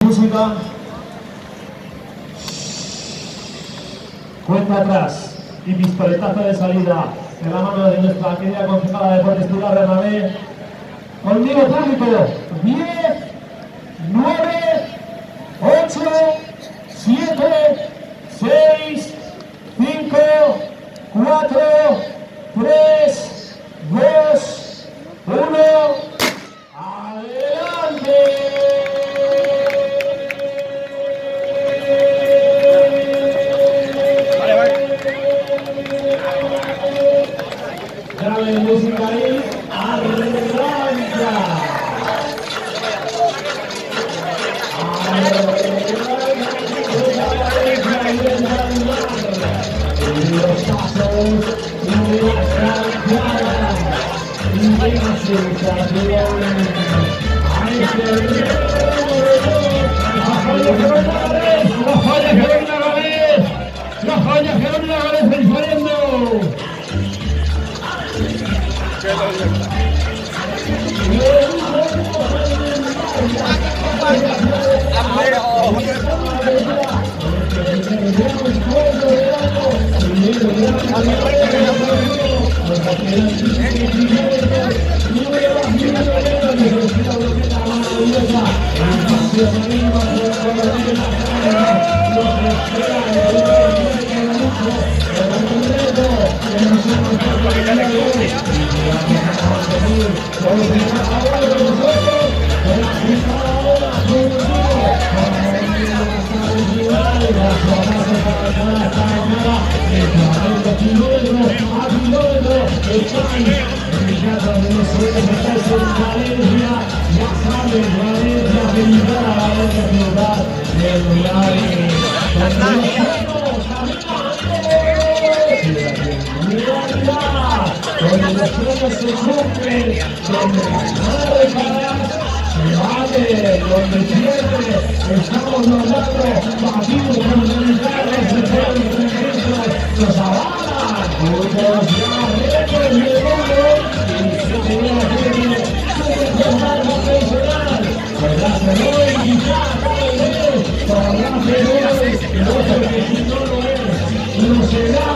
Música. Cuenta atrás y pistoletazo de salida en la mano de nuestra querida concejala de Deportes Pilar Bernabé. Conmigo público. 10, 9, 8, 7, 6, 5, 4, 3, 2, 1. ¡Adelante! Grave música ahí. ¡Arranca! Los pasos y las campeanas y la sensación a este la joya Jerónima Gálvez, la joya Jerónima Gálvez saliendo. Donde los sueños se cumplen, donde las madres se vale, donde siempre estamos logrando partidos fundamentales de todos los eventos, nos avalan, muchos ya récords del mundo, y se tenía que superar profesional, podrá ser hoy, quizá cada vez, podrá ser hoy, no sé que si no lo es, no será.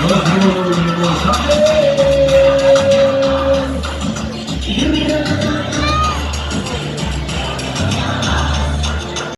Los